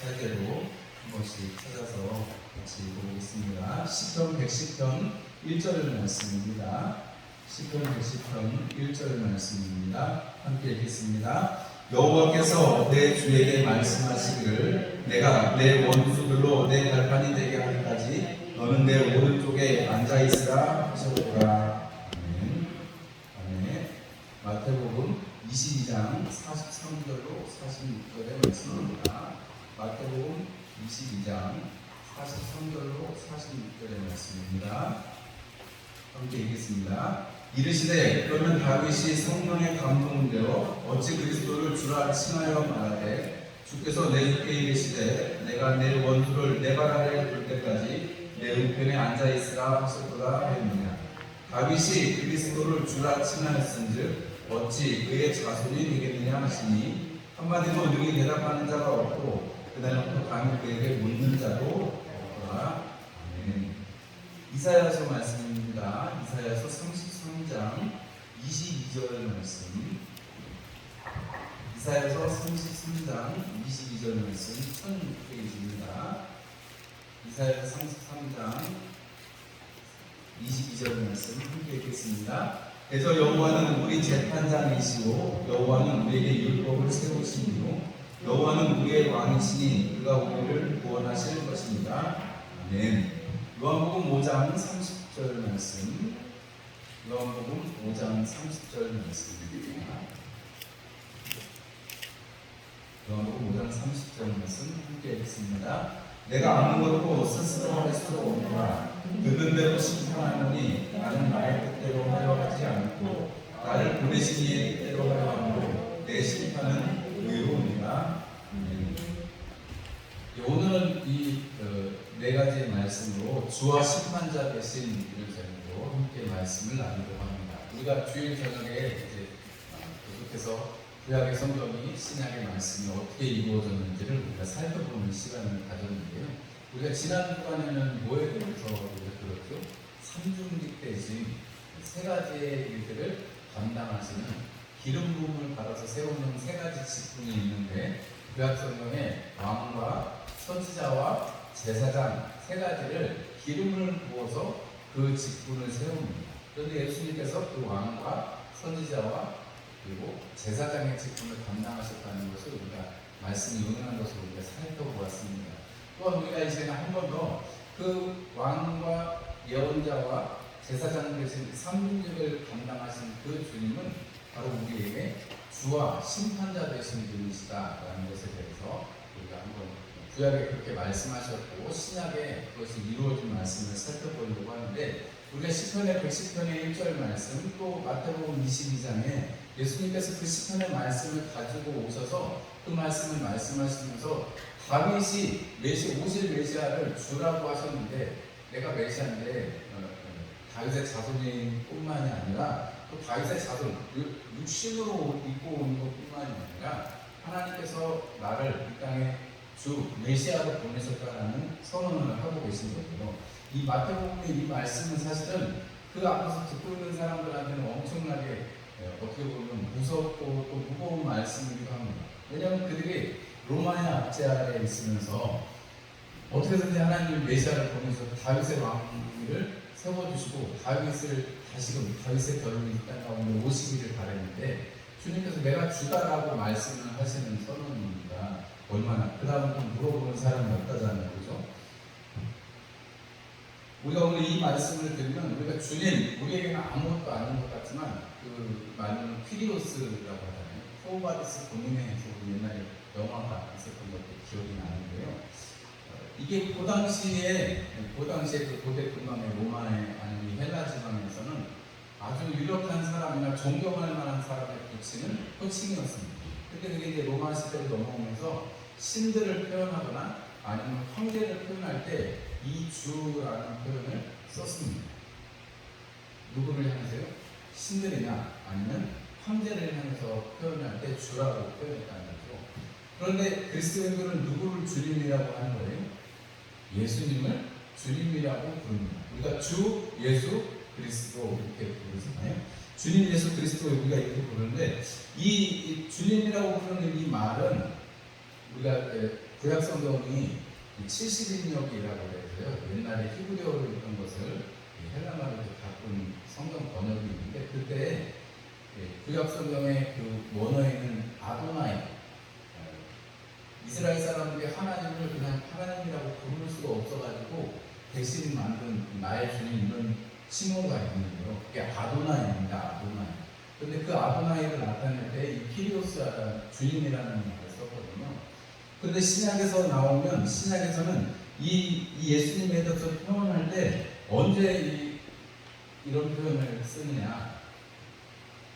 차례대로 한 번씩 찾아서 같이 보겠습니다. 시편 110편 1절 말씀입니다. 시편 110편 1절 말씀입니다. 함께 읽겠습니다. 여호와께서 내 주에게 말씀하시기를 내가 내 원수들로 내 발판이 되게 하기까지 너는 내 오른쪽에 앉아있으라 하셨도다. 아멘. 아멘. 마태복음 22장 43절로 46절의 말씀입니다. 마태복음 22장 43절로 46절의 말씀입니다. 함께 읽겠습니다. 이르시되 그러면 다윗이 성령의 감동을 되어 어찌 그리스도를 주라 칭하여 말하되 주께서 내 주께 이르시되 내가 내 원수를 내 발 아래에 둘 때까지 내 우편에 앉아있으라 하셨도다 하였느냐. 다윗이 그리스도를 주라 칭하였은즉 어찌 그의 자손이 되겠느냐 하시니 한마디로 능히 대답하는 자가 없고 그날부터 감히 그에게 묻는 자도 없더라. 아멘. 이사야서 말씀입니다. 이사야서 33장 22절 말씀. 이사야서 33장 22절 말씀 1000페이지입니다. 이사야서 33장 22절 말씀 함께 읽겠습니다. 그래서 여호와는 우리 재판장이시고 여호와는 우리에게 율법을 세우시니요 여호와는 우리의 왕이시니 그가 우리를 구원하실 것입니다. 아멘. 요한복음 5장 30절 말씀. 요한복음 5장 30절 말씀입니다. 요한복음 5장 30절 말씀 함께 읽겠습니다. 내가 아무것도 스스로 할 수 없노라. 듣는 대로 심판하노니 나는 나의 뜻대로 하려 하지 않고 나를 보내신 이의 뜻대로 하려 하므로 내 심판은 의로우니라. 오늘은 이 네 가지 말씀으로 주와 심판자 대신 이를 제목으로 함께 말씀을 나누려고 합니다. 우리가 주일 저녁에 이제 계속해서 구약의 성경이 신약의 말씀이 어떻게 이루어졌는지를 우리가 살펴보는 시간을 가졌는데요. 우리가 지난 주간에는 뭐에 대해서 들었죠? 삼중직 대신 세 가지의 일들을 감당하시는 기름 부음을 받아서 세우는 세 가지 직분이 있는데 구약 성경에 왕과 선지자와 제사장 세 가지를 기름을 부어서 그 직분을 세웁니다. 그런데 예수님께서 그 왕과 선지자와 그리고 제사장의 직분을 감당하셨다는 것을 우리가 말씀이 응하는 것을 우리가 살펴보았습니다. 또한 우리가 이제는 한 번 더 그 왕과 예언자와 제사장 대신 삼중직을 감당하신 그 주님은 바로 우리에게 주와 심판자 되신 분이시다라는 것에 대해서 우리가 한번 구약에 그렇게 말씀하셨고 신약에 그것이 이루어진 말씀을 살펴보려고 하는데 우리가 시편의 110편의 1절 말씀 또 마태복음 22장에 예수님께서 그 시편의 말씀을 가지고 오셔서 그 말씀을 말씀하시면서 다윗이 오실 메시아를 주라고 하셨는데 내가 메시아인데 다윗의 자손인 뿐만이 아니라 또 다윗의 자손 육신으로 입고 온 것뿐만이 아니라 하나님께서 나를 이 땅에 주 메시아로 보내셨다라는 선언을 하고 계신 거고요. 이 마태복음의 이 말씀은 사실은 그 앞에서 듣고 있는 사람들한테는 엄청나게 어떻게 보면 무섭고 또 무거운 말씀이기도 합니다. 왜냐하면 그들이 로마의 압제 아래에 있으면서 어떻게든지 하나님이 메시아를 보내서 다윗의 왕위를 세워주시고 다윗을 다시금 다윗의 결혼이 이 땅 가운데 오시기를 바랬는데 주님께서 내가 주다라고 말씀을 하시는 선언입니다. 얼마나 그 다음 또 물어보는 사람이 없다잖아요, 그죠? 우리가 오늘 이 말씀을 들으면 우리가 주님 우리에게는 아무것도 아닌 것 같지만 그 말은 퀴리오스라고 하잖아요. 포바디스 본인에서 옛날에 영화가 있었던 것도 기억이 나는데요. 이게 그 당시에 그 고대 근방의 로마의 아니면 헬라 지방에서는 아주 유력한 사람이나 존경할 만한 사람에 붙이는 호칭이었습니다. 근데 그게 이제 로마 시대로 넘어오면서 신들을 표현하거나 아니면 황제를 표현할 때 이 주라는 표현을 썼습니다. 누구를 향해서요? 신들이나 아니면 황제를 향해서 표현할 때 주라고 표현했다는 거죠. 그런데 그리스도인들은 누구를 주님이라고 하는 거예요? 예수님을 주님이라고 부릅니다. 우리가 주 예수 그리스도 이렇게 부르잖아요. 주님 예수 그리스도 우리가 이렇게 부르는데 이 주님이라고 부르는 이 말은 우리가 구약 성경이 70인역이라고 해서요. 옛날에 히브리어로 있던 것을 헬라말로 바꾼 성경 번역이 있는데 그때 구약 성경의 그 원어에는 아도나이 이스라엘 사람들이 하나님을 그냥 하나님이라고 부를 수가 없어가지고 대신 만든 나의 주님 이런 칭호가 있는데요. 그게 아도나이입니다. 아도나이. 근데 그 아도나이를 나타낼 때 이 키리오스가 주님이라는 말을 썼거든요. 근데 신약에서 나오면 신약에서는 이 예수님에 대해서 표현할 때 언제 이런 표현을 쓰느냐?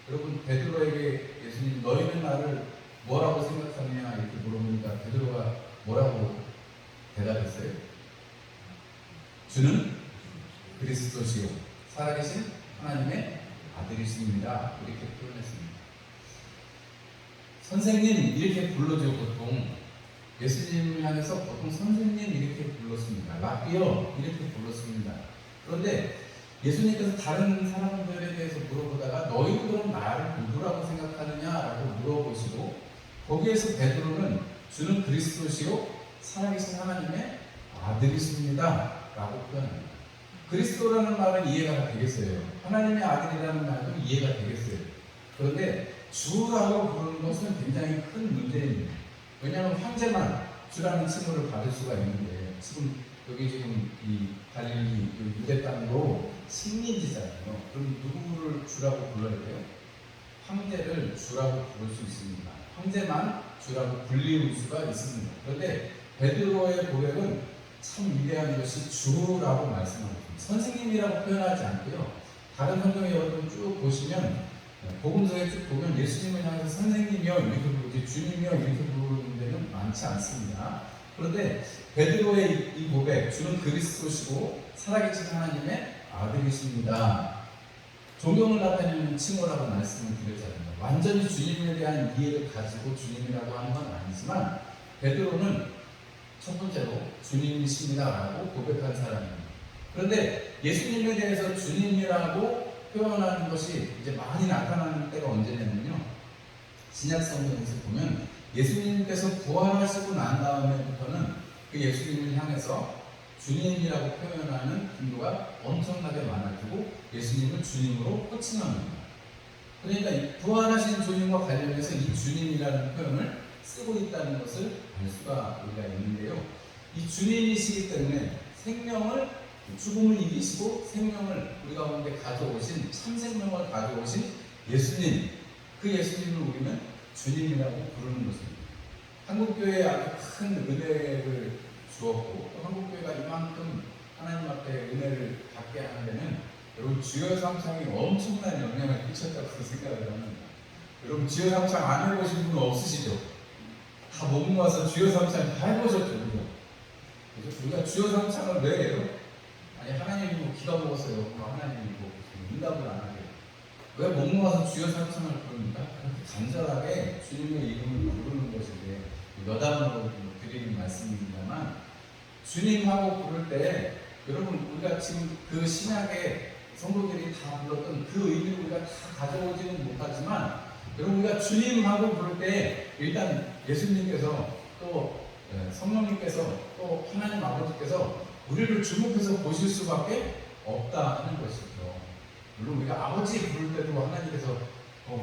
여러분 베드로에게 예수님 너희는 나를 뭐라고 생각하느냐 이렇게 물어보니까 베드로가 뭐라고 대답했어요? 주는 그리스도시요 살아계신 하나님의 아들이십니다. 이렇게 표현했습니다. 선생님 이렇게 불러줘. 보통 예수님을 향해서 보통 선생님 이렇게 불렀습니다. 라비어 이렇게 불렀습니다. 그런데 예수님께서 다른 사람들에 대해서 물어보다가 너희는 그럼 나를 누구라고 생각하느냐라고 물어보시고 거기에서 베드로는 주는 그리스도시요 살아계신 하나님의 아들이십니다 라고 표현합니다. 그리스도라는 말은 이해가 되겠어요. 하나님의 아들이라는 말도 이해가 되겠어요. 그런데 주라고 부르는 것은 굉장히 큰 문제입니다. 왜냐하면 황제만 주라는 칭호를 받을 수가 있는데 여기 지금 이 갈릴리 유대 땅으로 식민지잖아요. 그럼 누구를 주라고 불러야 돼요? 황제를 주라고 부를 수 있습니다. 황제만 주라고 불릴 수가 있습니다. 그런데 베드로의 고백은 참 위대한 것이 주라고 말씀합니다. 선생님이라고 표현하지 않고요. 다른 성경에 여러분 쭉 보시면 복음서에 쭉 보면 예수님을 향해서 선생님이여 이렇게 부르지 주님이여 이렇게 부르는 데는 많지 않습니다. 그런데 베드로의 이 고백, 주는 그리스도시고 살아계신 하나님의 아들이십니다. 존경을 나타내는 칭호라고 말씀을 드렸잖아요. 완전히 주님에 대한 이해를 가지고 주님이라고 하는 건 아니지만 베드로는 첫 번째로 주님이십니다라고 고백한 사람입니다. 그런데 예수님에 대해서 주님이라고 표현하는 것이 이제 많이 나타나는 때가 언제냐면요. 신약 성경에서 보면 예수님께서 부활하시고 난 다음에부터는 그 예수님을 향해서 주님이라고 표현하는 빈도가 엄청나게 많아지고 예수님을 주님으로 호칭합니다. 그러니까 이 부활하신 주님과 관련해서 이 주님이라는 표현을 쓰고 있다는 것을 알 수가 우리가 있는데요. 이 주님이시기 때문에 생명을 죽음을 이기시고 생명을 우리 가운데 가져오신 참 생명을 가져오신 예수님, 그 예수님을 우리는 주님이라고 부르는 것입니다. 한국교회에 아주 큰 은혜를 주었고 또 한국교회가 이만큼 하나님 앞에 은혜를 받게 하는 데는 여러분 주여 삼창이 엄청난 영향을 끼쳤다고 생각을 합니다. 여러분 주여 삼창 안 해보신 분 없으시죠? 다 모아서 주여 삼창 다 해보셨죠? 그래서 우리가 주여 삼창을 왜 해요? 아니 하나님이 뭐 기가 먹었어요. 하나님이 뭐 응답을 안 하게 왜 못 모아서 주여 삼창을 부릅니까? 그렇게 간절하게 주님의 이름을 부르는 것인데 여담으로 드리는 말씀입니다만 주님하고 부를 때 여러분 우리가 지금 그 신약의 성도들이 다 불렀던 그 의미를 우리가 다 가져오지는 못하지만 여러분 우리가 주님하고 부를 때 일단 예수님께서 또 성령님께서 또 하나님 아버지께서 우리를 주목해서 보실 수밖에 없다 하는 것이죠. 물론 우리가 아버지 부를 때도 하나님께서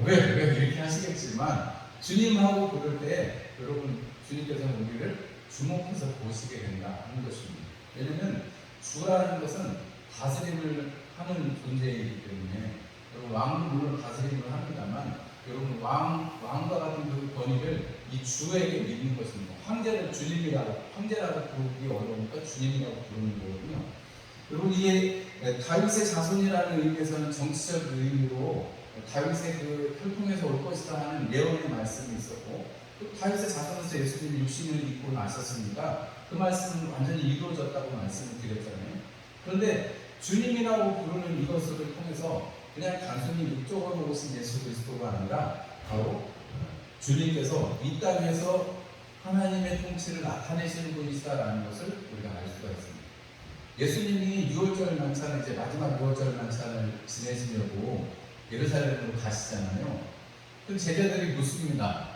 왜 이렇게 하시겠지만 주님하고 부를 때 여러분 주님께서는 우리를 주목해서 보시게 된다 하는 것입니다. 왜냐하면 주라는 것은 다스림을 하는 존재이기 때문에 여러분 왕도 물론 다스림을 합니다만 여러분 왕과 같은 그 권위를 이 주에게 믿는 것입니다. 황제를 주님이라고 황제라고 부르기 어려우니까 주님이라고 부르는 거거든요. 여러분 이게 다윗의 자손이라는 의미에서는 정치적 의미로 다윗의 그 혈통에서 올 것이다 하는 예언의 말씀이 있었고 또 다윗의 자손에서 예수님이 육신을 입고 나셨으니까 그 말씀은 완전히 이루어졌다고 말씀을 드렸잖아요. 그런데 주님이라고 부르는 이것을 통해서 그냥 단순히 육적으로 오신 예수 그리스도가 아니라 바로 주님께서 이 땅에서 하나님의 통치를 나타내시는 분이시다라는 것을 우리가 알 수가 있습니다. 예수님이 6월절 만찬을 이제 마지막 6월절 만찬을 지내시려고 예루살렘으로 가시잖아요. 그럼 제자들이 묻습니다.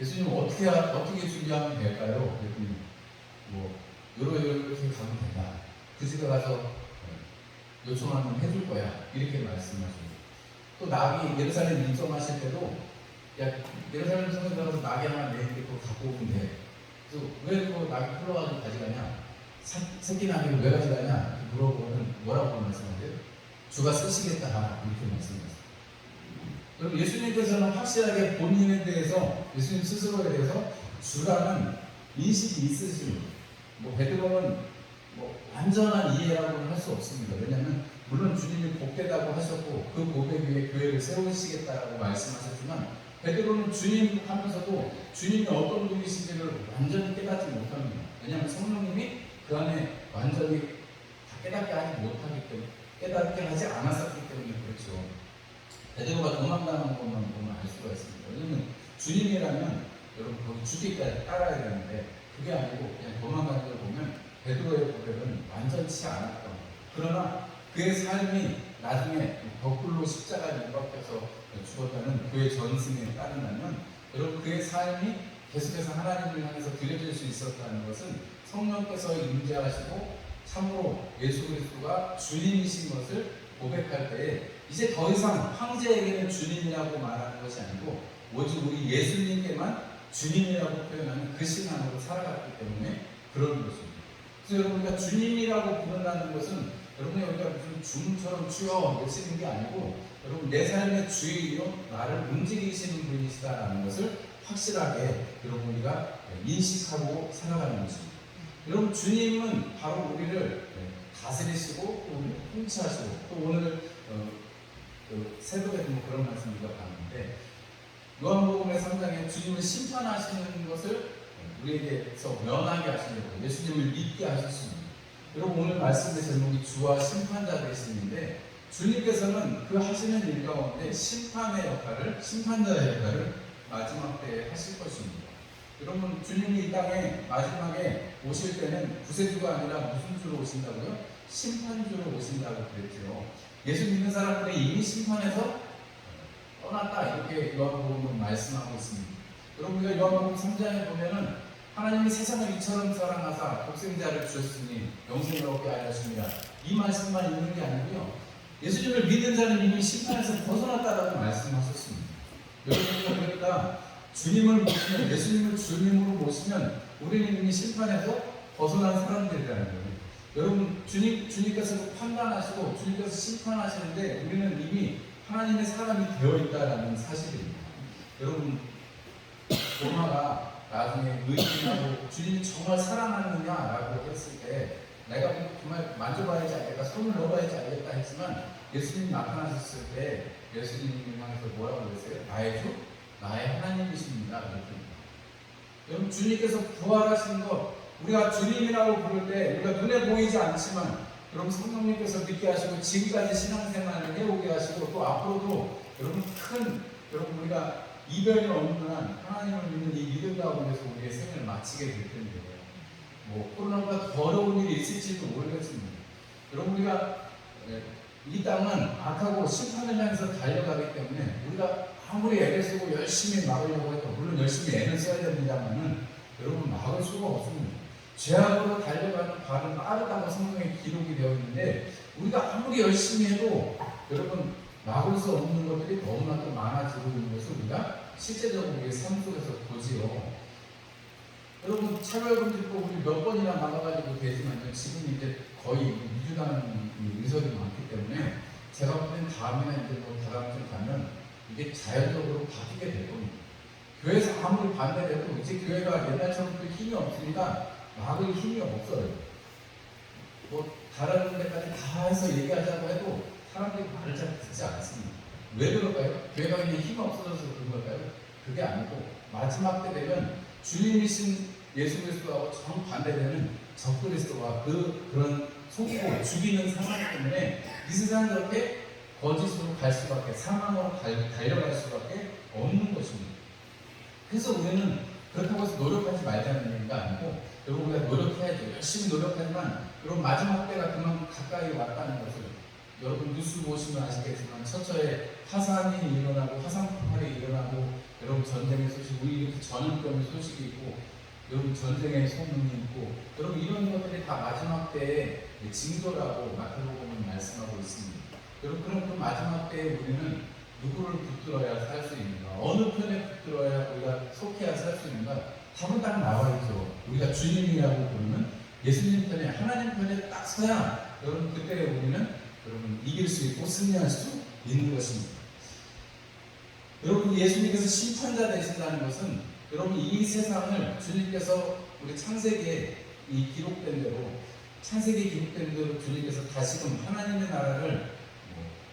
예수님 어떻게 준비하면 될까요? 그랬더니 뭐 이렇게 가면 된다. 그 집에 가서 요청하면 해줄 거야. 이렇게 말씀하시고 또 낙이 예루살렘 입성하실 때도 야 예루살렘 성에 들어가서 낙이 하나 내는데 그거 갖고 오면 돼. 그래서 왜 그거 낙이 흘러가지고 가져가냐? 새끼 낙이를 왜 가져가냐? 물어보면 뭐라고 말씀하세요? 주가 쓰시겠다 이렇게 말씀하세요. 그럼 예수님께서는 확실하게 본인에 대해서 예수님 스스로에 대해서 주라는 인식이 있으십니다. 뭐 베드로는 뭐 완전한 이해라고는 할 수 없습니다. 왜냐하면 물론 주님이 복되다고 하셨고 그 고백 위에 교회를 세우시겠다라고 말씀하셨지만 베드로는 주님 하면서도 주님이 어떤 분이신지를 완전히 깨닫지 못합니다. 왜냐하면 성령님이 그 안에 완전히 다 깨닫게 하지 못하기 때문에 깨닫게 하지 않았었기 때문에 그렇죠. 베드로가 도망가는 것만 보면 알 수가 있습니다. 왜냐하면 주님이라면 여러분 거기 주기까지 따라야 되는데 그게 아니고 그냥 도망가는 걸 보면 베드로의 고백은 완전치 않았던 거예요. 그러나 그의 삶이 나중에 거꾸로 십자가에 못 박혀서 죽었다는 그의 전승에 따르면 여러분 그의 삶이 계속해서 하나님을 향해서 드려질 수 있었다는 것은 성령께서 임재하시고 참으로 예수 그리스도가 주님이신 것을 고백할 때에 이제 더 이상 황제에게는 주님이라고 말하는 것이 아니고 오직 우리 예수님께만 주님이라고 표현하는 그 신앙으로 살아갔기 때문에 그런 것입니다. 그래서 여러분 우리가 주님이라고 부른다는 것은 여러분이 우리가 무슨 주문처럼 주여 외치는 게 아니고 여러분 내 삶의 주인이요 나를 움직이시는 분이시다라는 것을 확실하게 여러분 우리가 인식하고 살아가는 것입니다. 여러분 주님은 바로 우리를 다스리시고 또 우리를 통치하시고 또 오늘 새벽에도 뭐 그런 말씀 우리가 봤는데 요한복음의 3장에 주님을 심판하시는 것을 우리에게서 면하게 하시려고 예수님을 믿게 하셨습니다. 여러분 오늘 말씀의 제목이 주와 심판자 되심인데 주님께서는 그 하시는 일 가운데 심판의 역할을 심판자의 역할을 마지막 때에 하실 것입니다. 여러분 주님이 이 땅에 마지막에 오실 때는 구세주가 아니라 무슨 주로 오신다고요? 심판주로 오신다고 그랬죠. 예수 믿는 사람들이 이미 심판해서 떠났다 이렇게 요한복음은 말씀하고 있습니다. 여러분 우리가 요한복음 3장에 보면은 하나님이 세상을 이처럼 사랑하사 독생자를 주셨으니 영생을 얻게 하려 하십니다. 이 말씀만 있는 게 아니고요. 예수님을 믿는 자는 이미 심판에서 벗어났다라고 말씀하셨습니다. 여러분 그러니까 주님을 모시면 예수님을 주님으로 모시면 우리는 이미 심판에서 벗어난 사람들이라는 거예요. 여러분 주님께서 판단하시고 주님께서 심판하시는데 우리는 이미 하나님의 사람이 되어 있다라는 사실입니다. 여러분 도마가 나중에 의인하고 주님이 정말 사랑하느냐라고 했을 때 내가 정말 만져봐야지 알겠다, 손을 넣어봐야지 알겠다 했지만 예수님이 나타나셨을 때 예수님을 향해서 뭐라고 그랬어요? 나의 주? 나의 하나님이십니다. 여러분 주님께서 부활하신 것 우리가 주님이라고 부를 때 우리가 눈에 보이지 않지만 여러분 성령님께서 믿게 하시고 지금까지 신앙생활을 해오게 하시고 또 앞으로도 여러분 우리가 이별이 없는 한 하나님을 믿는 이 믿음 가운데서 우리의 생을 마치게 될 텐데 뭐 코로나보다 더 어려운 일이 있을지도 모르겠습니다. 여러분 우리가 이 땅은 악하고 심판을 향해서 달려가기 때문에 우리가 아무리 애를 쓰고 열심히 막으려고 해도 물론 열심히 애를 써야 됩니다만은 여러분 막을 수가 없습니다. 죄악으로 달려가는 발은 빠르다고 성경에 기록이 되어 있는데 우리가 아무리 열심히 해도 여러분 막을 수 없는 것들이 너무나 또 많아지고 있는 것을 우리가 실제적으로 우리의 삶 속에서 보지요. 여러분 차별금지법 우리 몇 번이나 막아가지고 되지만요. 지금 이제 거의 미주당 의석이 많기 때문에 제가 볼 땐 다음이나 이제 뭐 다음 주에 가면 이게 자연적으로 바뀌게 될 겁니다. 교회에서 아무리 반대해도 이제 교회가 옛날처럼 또 힘이 없으니까 막을 힘이 없어요. 뭐 다른 데까지 다 해서 얘기하자고 해도 사람들이 말을 잘 듣지 않습니다. 왜 그럴까요? 교회가 그냥 힘이 없어져서 그런 걸까요? 그게 아니고 마지막 때 되면 주님이신 예수 그리스도하고 정반대되는 적그리스도와 그런 속이고 죽이는 상황 때문에 이 세상은 그렇게 거짓으로 갈 수밖에 사망으로 달려갈 수밖에 없는 것입니다. 그래서 우리는 그렇다고 해서 노력하지 말자는 얘기가 아니고 여러분 우리가 노력해야죠. 열심히 노력하지만 여러분 마지막 때가 그만 가까이 왔다는 것을 여러분 뉴스 보시면 아시겠지만 처처에 화산이 일어나고 화산 폭발이 일어나고 여러분 전쟁의 소식, 우리 이렇게 전염병의 소식이 있고, 여러분 전쟁의 소문이 있고, 여러분 이런 것들이 다 마지막 때의 징조라고 마태복음은 말씀하고 있습니다. 여러분 그럼 그 마지막 때에 우리는 누구를 붙들어야 살 수 있는가? 어느 편에 붙들어야 우리가 속해야 살 수 있는가? 답은 딱 나와 있죠. 우리가 주님이라고 부르는 예수님 편에, 하나님 편에 딱 서야 여러분 그때 우리는 여러분 이길 수 있고 승리할 수 있는 것입니다. 여러분 예수님께서 심판자 되신다는 것은 여러분 이 세상을 주님께서 우리 창세기에 이 기록된 대로, 창세기에 기록된 대로 주님께서 다시금 하나님의 나라를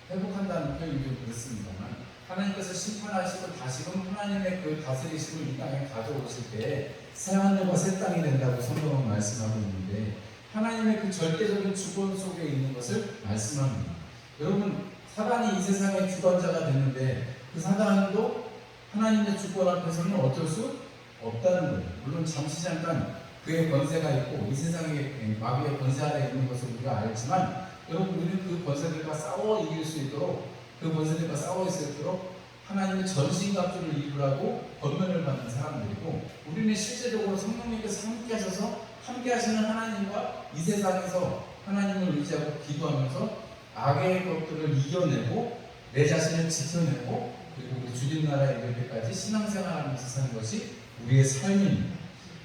회복한다는 표현이 좀 그렇습니다만, 하나님께서 심판하시고 다시금 하나님의 그 다스리심을 이 땅에 가져오실 때 새하늘과 새 땅이 된다고 성경은 말씀하고 있는데, 하나님의 그 절대적인 주권 속에 있는 것을 말씀합니다. 여러분 사단이 이 세상의 주권자가 됐는데 그 사단도 하나님의 주권 앞에서는 어쩔 수 없다는 거예요. 물론 잠시 잠깐 그의 권세가 있고 이 세상의 마귀의 권세 아래 있는 것을 우리가 알지만, 여러분 우리는 그 권세들과 싸워 이길 수 있도록, 그 권세들과 싸워 있을 수 있도록 하나님의 전신갑주를 입으라고 권면을 받는 사람들이고, 우리는 실제적으로 성령님께서 함께 하셔서 함께 하시는 하나님과 이 세상에서 하나님을 의지하고 기도하면서 악의 것들을 이겨내고 내 자신을 지켜내고, 그리고 우리 주님 나라에 이를 때까지 신앙생활하면서 사는 것이 우리의 삶입니다.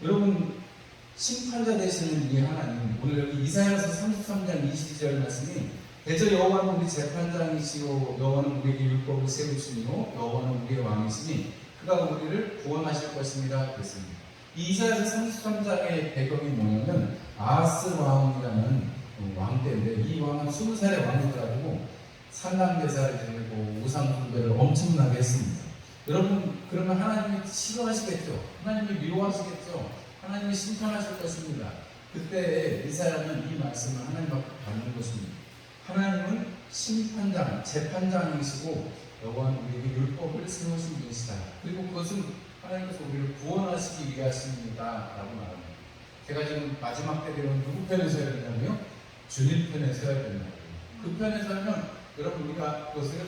여러분 심판자 되시는 우리 하나님, 오늘 여기 이사야서 33장 22절 말씀이 대저 여호와는 우리 재판장이시오, 여호와는 우리에게 율법을 세우시니요, 여호와는 우리의 왕이시니 그가 우리를 구원하실 것입니다 그랬습니다. 이 이사야서 33장의 배경이 뭐냐면 아하스 왕이라는 왕 때인데, 이 왕은 20살의 왕이 돼가지고 산당대사를 지내고 우상 숭배를 엄청나게 했습니다. 여러분 그러면 하나님이 싫어하시겠죠? 하나님이 미워하시겠죠? 하나님이 심판하실 것입니다. 그때 이사야는 이 말씀을 하나님 앞에 받는 것입니다. 하나님은 심판장, 재판장이시고 여호와는 우리에게 율법을 세우신 분이시다. 그리고 그것은 하나님께서 우리를 구원하시기 위하십니다 라고 말합니다. 제가 지금 마지막 때 되면 누구 편에 서야 된다고요? 주님 편에 서야 된다고요. 그 편에 서면 여러분 우리가 그것을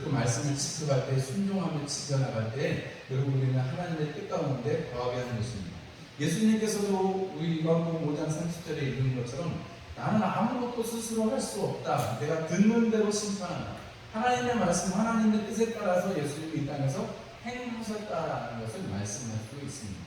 그 말씀을 지켜갈 때, 순종하며 지켜나갈 때 여러분 우리는 하나님의 뜻 가운데 거하게 하는 것입니다. 예수님께서도 우리 요한복음 5장 30절에 읽은 것처럼 나는 아무것도 스스로 할 수 없다. 내가 듣는 대로 심판한다. 하나님의 말씀, 하나님의 뜻에 따라서 예수님이 이 땅에서 행하셨다라는 것을 말씀할 수 있습니다.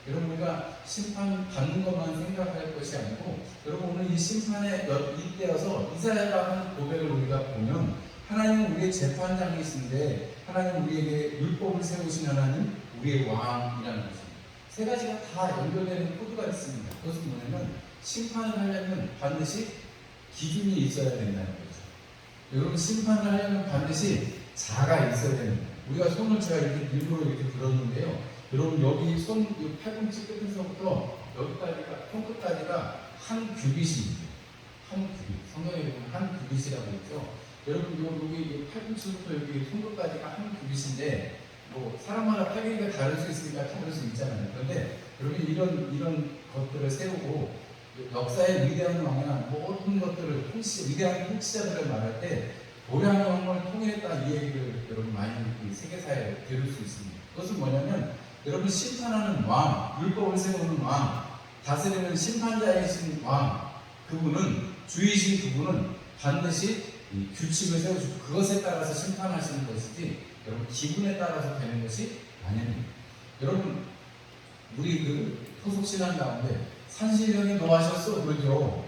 여러분 우리가 심판 받는 것만 생각할 것이 아니고, 여러분 오늘 이 심판의 이때여서 이사야가 하는 고백을 우리가 보면 하나님은 우리의 재판장이신데 하나님 우리에게 율법을 세우신 하나님, 우리의 왕이라는 것입니다. 세 가지가 다 연결되는 코드가 있습니다. 그것은 뭐냐면 심판을 하려면 반드시 기준이 있어야 된다는 거죠. 여러분 심판을 하려면 반드시 자가 있어야 됩니다. 우리가 손을 제가 이렇게 일부러 이렇게 들었는데요. 여러분 여기 손 팔꿈치 끝에서부터 여기까지가 손끝까지가 한 규빗입니다. 한 규빗. 성경에 보면 한 규빗이라고 있죠. 여러분 여기 팔꿈치부터 여기 손끝까지가 한 규빗인데, 뭐 사람마다 팔길이가 다를 수 있으니까 다를 수 있잖아요. 그런데 여러분 이런 것들을 세우고 역사의 위대한 왕이나 모든 것들을 위대한 통치자들을 말할 때 도량형을 통일했다 이 얘기를 여러분 많이 이 세계사에 들을 수 있습니다. 그것은 뭐냐면 여러분 심판하는 왕, 율법을 세우는 왕, 다스리는 심판자이신 왕, 그분은 주이신 그분은 반드시 이 규칙을 세우시고 그것에 따라서 심판하시는 것이지 여러분 기분에 따라서 되는 것이 아닙니다. 여러분 우리 그 토속신앙 가운데 산신령이 노하셨어 그러죠.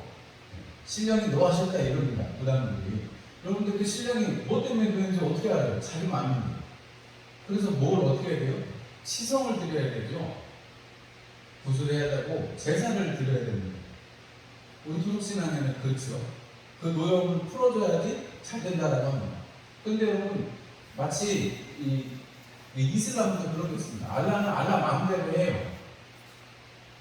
신령이 노하셨다 이럽니다. 부담들이. 여러분들 그 신령이 뭐 때문에 그런지 어떻게 알아요? 자기 마음입니다. 그래서 뭘 어떻게 해야 돼요? 치성을 드려야 되죠. 구슬해야 되고 제사를 드려야 됩니다. 우리 토속신앙에는 그렇죠. 그 노역을 풀어줘야지 잘 된다라고 합니다. 그런데 여러분 마치 이 이슬람도 그런 게 있습니다. 알라는 알라 마음대로 해요.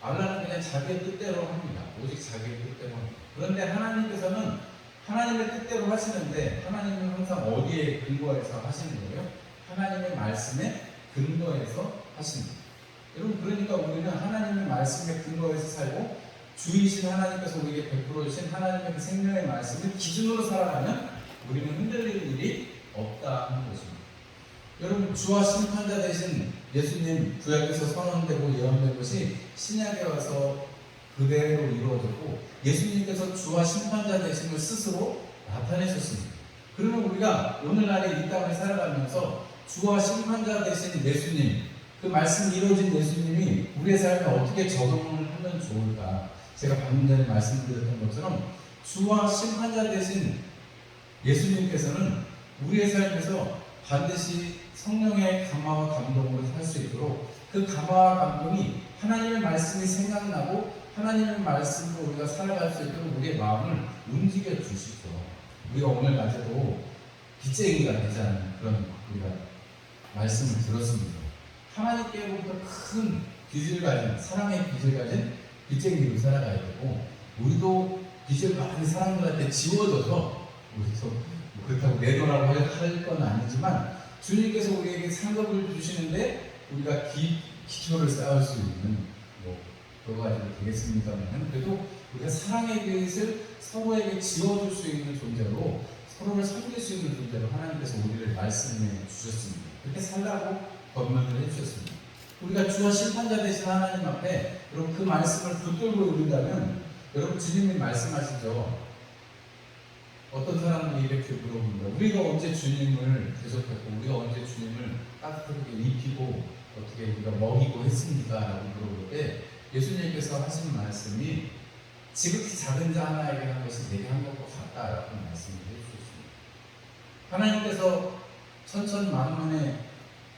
알라는 그냥 자기의 뜻대로 합니다. 오직 자기의 뜻대로 합니다. 그런데 하나님께서는 하나님의 뜻대로 하시는데, 하나님은 항상 어디에 근거해서 하시는 거예요? 하나님의 말씀에 근거해서 하십니다. 여러분 그러니까 우리는 하나님의 말씀에 근거해서 살고 주이신 하나님께서 우리에게 베풀어 주신 하나님의 그 생명의 말씀을 기준으로 살아가면 우리는 흔들리는 일이 없다 하는 것입니다. 여러분, 주와 심판자 되신 예수님 구약에서 선언되고 예언된 것이 신약에 와서 그대로 이루어졌고, 예수님께서 주와 심판자 되심을 스스로 나타내셨습니다. 그러면 우리가 오늘날에 이 땅을 살아가면서 주와 심판자 되신 예수님, 그 말씀이 이루어진 예수님이 우리의 삶에 어떻게 적용을 하면 좋을까? 제가 방금 전에 말씀드렸던 것처럼 주와 심판자 되신 예수님께서는 우리의 삶에서 반드시 성령의 감화와 감동으로 살 수 있도록, 그 감화와 감동이 하나님의 말씀이 생각나고 하나님의 말씀으로 우리가 살아갈 수 있도록 우리의 마음을 움직여 주시죠. 우리가 오늘 낮에도 빚쟁이가 되지 않는 그런 우리가 말씀을 들었습니다. 하나님께로부터 큰 빚을 가진, 사랑의 빚을 가진 빚쟁이로 살아가야 되고, 우리도 빚을 많이 사람들한테 지워줘서, 우리도 그렇다고 내놓으라고 할 건 아니지만 주님께서 우리에게 상급을 주시는데 우리가 기초를 쌓을 수 있는 그거 가지고 되겠습니다만, 그래도 우리가 사랑의 빚을 서로에게 지워줄 수 있는 존재로, 서로를 섬길 수 있는 존재로 하나님께서 우리를 말씀해 주셨습니다. 그렇게 살라고 권면을 해주셨습니다. 우리가 주와 심판자 되신 하나님 앞에 여러분 그 말씀을 붙들고 이룬다면, 여러분 주님이 말씀하시죠. 어떤 사람들이 이렇게 물어봅니다. 우리가 언제 주님을 대접했고 우리가 언제 주님을 따뜻하게 입히고 어떻게 우리가 먹이고 했습니까? 라고 물어볼 때 예수님께서 하신 말씀이 지극히 작은 자 하나에게 한 것이 내게 한 것과 같다라고 말씀을 해주셨습니다. 하나님께서 천천만만의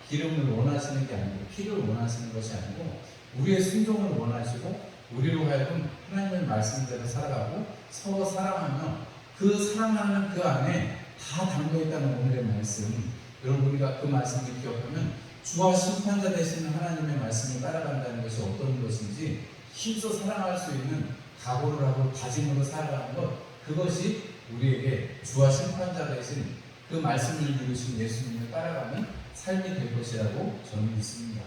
기름을 원하시는 게 아니고, 피를 원하시는 것이 아니고 우리의 순종을 원하시고, 우리로 하여금 하나님의 말씀대로 살아가고 서로 사랑하며 그 사랑하는 그 안에 다 담겨있다는 오늘의 말씀, 여러분 우리가 그 말씀을 기억하면 주와 심판자 되시는 하나님의 말씀을 따라간다는 것이 어떤 것인지 힘써 사랑할 수 있는 각오를 하고 다짐으로 살아가는 것, 그것이 우리에게 주와 심판자 되신 그 말씀을 이루신 예수님을 따라가는 삶이 될 것이라고 저는 믿습니다.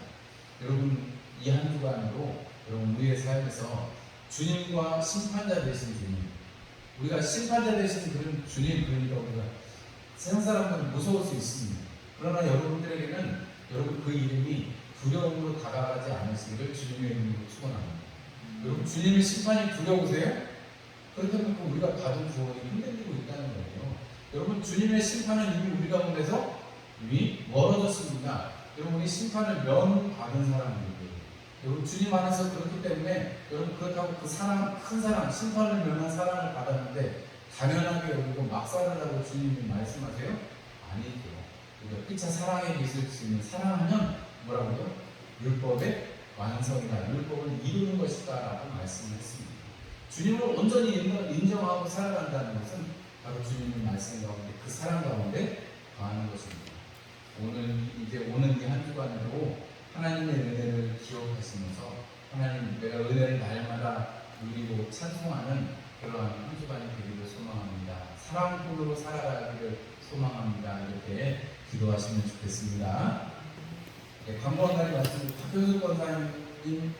여러분, 이 한 주간으로 여러분 우리의 삶에서 주님과 심판자 되신 주님, 우리가 심판자 되신 그런 주님, 그러니까 우리가 세상 사람들은 무서울 수 있습니다. 그러나 여러분들에게는 여러분 그 이름이 두려움으로 다가가지 않으시기를 주님의 이름으로 축원합니다. 여러분, 주님의 심판이 두려우세요? 그렇다면 우리가 받은 구원이 흔들리고 있다는 거예요. 여러분, 주님의 심판은 이미 우리 가운데서 이미 멀어졌습니다. 여러분, 우리 심판을 면받은 사람들이에요. 여러분, 주님 안에서 그렇기 때문에 여러분, 그렇다고 그 사랑, 큰 사랑, 심판을 면한 사랑을 받았는데 당연하게 여기고 막살을 하고 주님이 말씀하세요? 아니죠. 우리가 피차 사랑의 빚을 지으면, 사랑하면 뭐라고요? 율법의 완성이다, 율법을 이루는 것이다 라고 말씀을 했습니다. 주님을 온전히 인정하고 살아간다는 것은 바로 주님의 말씀 가운데, 그 사랑 가운데 거하는 것입니다. 이제 오는 이 한 주간으로 하나님의 은혜를 기억하시면서 하나님, 내가 은혜를 날마다 누리고 찬송하는 그러한 한 주간이 되기를 소망합니다. 사랑꾼으로 살아가기를 소망합니다. 이렇게 기도하시면 좋겠습니다. 네, 광고한 날이 왔습니다. 박효수 권사님